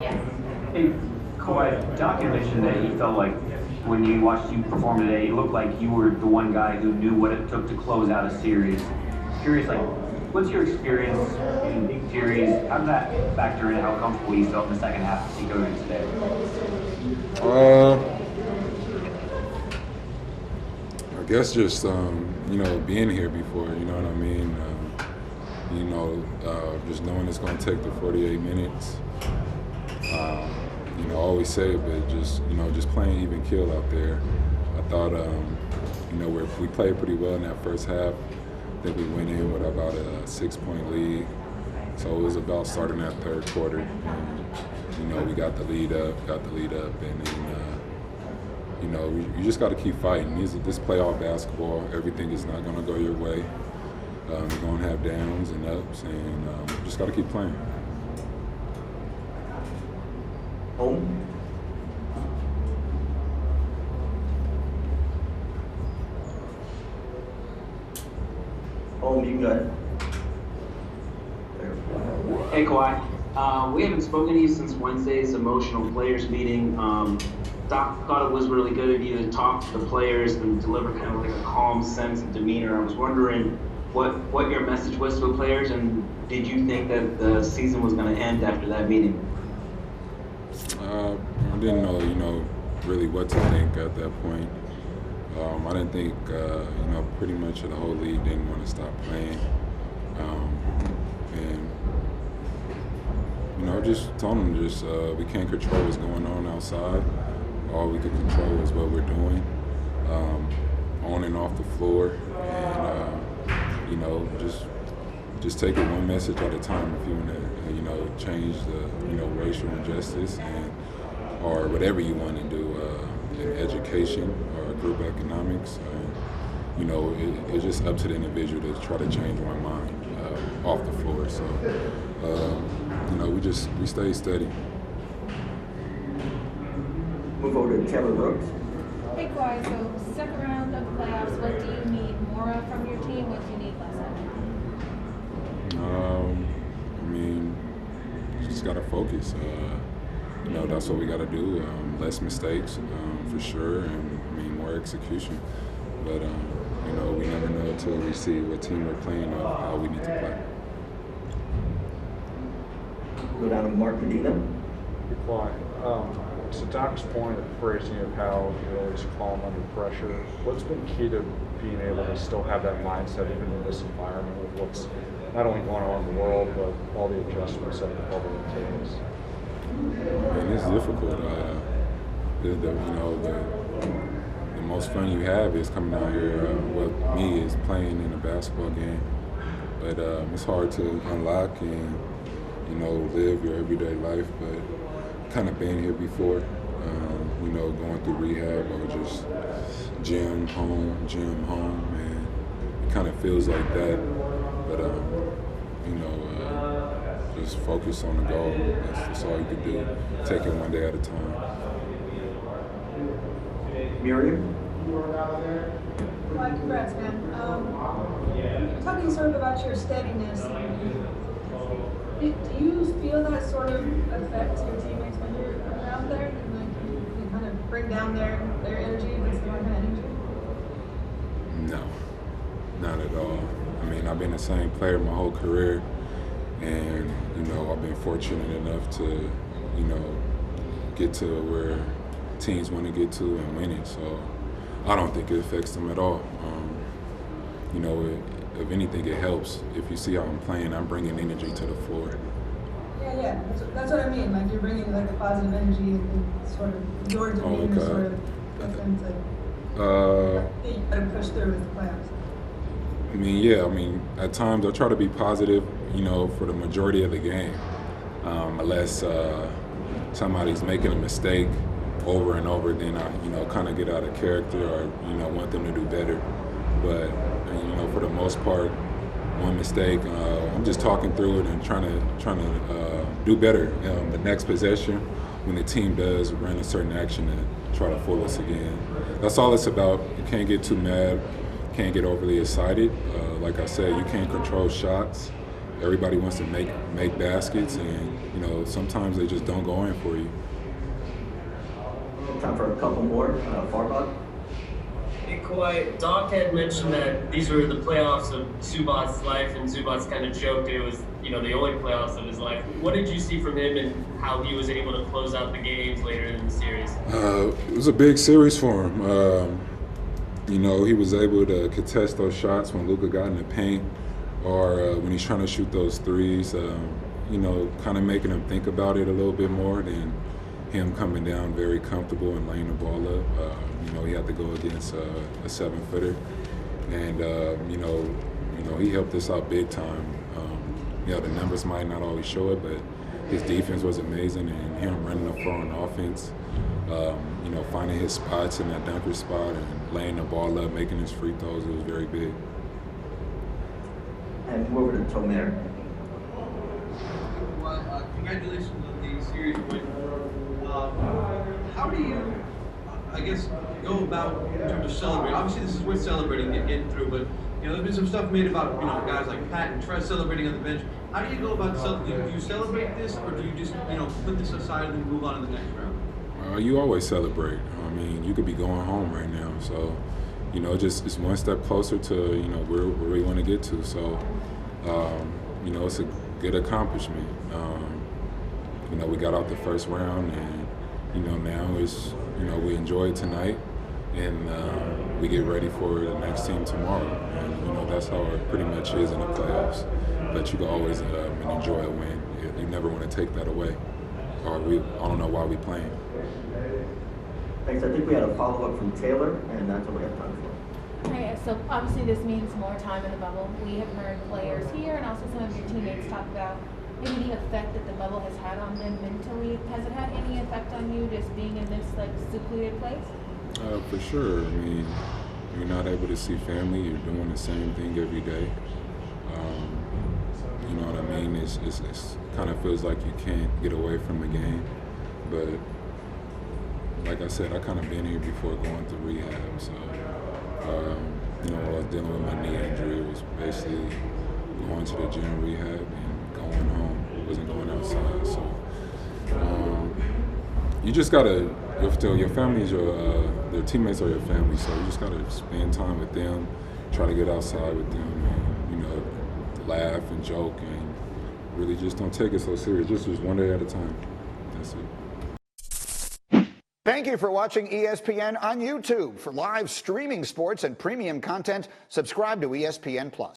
Hey, Kawhi, Doc had mentioned that he felt like when you watched you perform today, it looked like you were the one guy who knew what it took to close out a series. Curious, like, what's your experience in big series? How does that factor in how comfortable you felt in the second half as you go into today? I guess just being here before, you know what I mean. Just knowing it's going to take the 48 minutes. I always say it, but just playing even keel out there. I thought, we played pretty well in that first half. I think we went in with about a 6-point lead. So it was about starting that third quarter. And, we got the lead up, and then, you just got to keep fighting. This playoff basketball, everything is not going to go your way. You're going to have downs and ups, and just got to keep playing. Home. You got it. Hey Kawhi, we haven't spoken to you since Wednesday's emotional players meeting. Doc thought it was really good of you to talk to the players and deliver kind of like a calm sense of demeanor. I was wondering what your message was to the players, and did you think that the season was going to end after that meeting? I didn't know, really what to think at that point. I didn't think, pretty much the whole league didn't want to stop playing. Just told them we can't control what's going on outside. All we can control is what we're doing on and off the floor. And, just take it one message at a time. If you want to, change the, racial injustice or whatever you want to do in education or group economics, it's just up to the individual to try to change my mind off the floor. So, we stay steady. Move over to Taylor Brooks. Hey Kawhi, so second round of the playoffs, what do you need more of from your team? What do you need less of? Just gotta focus. That's what we gotta do. Less mistakes, for sure, and more execution. But we never know until we see what team we're playing or how we need to play. Go down to Mark Medina. Kawhi, to Doc's point of phrasing of how you're always calm under pressure, what's been key to being able to still have that mindset even in this environment with what's not only going on in the world, but all the adjustments that the bubble entails? And it's difficult. The most fun you have is coming out here. With me, is playing in a basketball game. But it's hard to unlock and live your everyday life. But kind of been here before. Going through rehab or just gym home, and it kind of feels like that. But just focus on the goal. That's all you can do. Take it one day at a time. Miriam. Well, congrats, man. Talking sort of about your steadiness, do you feel that sort of affects your teammates when you're around there? And you kind of bring down their energy against their own energy? No, not at all. I've been the same player my whole career, and I've been fortunate enough to get to where teams want to get to and win it. So I don't think it affects them at all. If anything, it helps. If you see how I'm playing, I'm bringing energy to the floor. Yeah. That's what I mean. Like you're bringing like a positive energy and sort of your demeanor sort of gets them to you gotta push through with the playoffs. At times I try to be positive, for the majority of the game, unless somebody's making a mistake over and over, then I, kind of get out of character or, want them to do better. But, for the most part, one mistake, I'm just talking through it and trying to do better. The next possession, when the team does run a certain action, to try to fool us again. That's all it's about. You can't get too mad, can't get overly excited. Like I said, you can't control shots. everybody wants to make baskets, and you know sometimes they just don't go in for you. Time for a couple more. Farbach. Hey Kawhi, Doc had mentioned that these were the playoffs of Zubac's life, and Zubac's kind of joked it was, you know, the only playoffs of his life. What did you see from him and how he was able to close out the games later in the series? It was a big series for him. You know, he was able to contest those shots when Luka got in the paint, or when he's trying to shoot those threes. You know, kind of making him think about it a little bit more than him coming down very comfortable and laying the ball up. You know, he had to go against a 7-footer, and you know, he helped us out big time. You know, the numbers might not always show it, but his defense was amazing, and him running the floor on offense. You know, finding his spots in that dunker spot and laying the ball up, making his free throws, it was very big. And move over to Tomer. Well, congratulations on the series win. How do you, I guess, go about in terms of celebrating? Obviously, this is worth celebrating, getting through, but you know, there's been some stuff made about, you know, guys like Pat and Trez celebrating on the bench. How do you go about celebrating? Do you celebrate this, or do you just, you know, put this aside and move on to the next round? You always celebrate. I mean, you could be going home right now, so you know, just it's one step closer to, you know, where we want to get to. So, you know, it's a good accomplishment. You know, we got out the first round, and you know, now it's, you know, we enjoy it tonight, and we get ready for the next team tomorrow. And you know, that's how it pretty much is in the playoffs. But you can always enjoy a win. You never want to take that away. Or I don't know why we playing. Thanks. I think we had a follow-up from Taylor, and that's what we have time for. Okay, so obviously this means more time in the bubble. We have heard players here and also some of your teammates talk about maybe the effect that the bubble has had on them mentally. Has it had any effect on you just being in this like secluded place? For sure. I mean, you're not able to see family. You're doing the same thing every day. You know what I mean? It's kind of feels like you can't get away from the game. But like I said, I kind of been here before going through rehab. So, you know, while I was dealing with my knee injury, it was basically going to the gym, rehab, and going home. It wasn't going outside. So, you just gotta, your family is their teammates are your family. So you just gotta spend time with them, try to get outside with them, and, you know, laugh and joke, and really just don't take it so serious. Just one day at a time. That's it. Thank you for watching ESPN on YouTube. For live streaming sports and premium content, subscribe to ESPN+.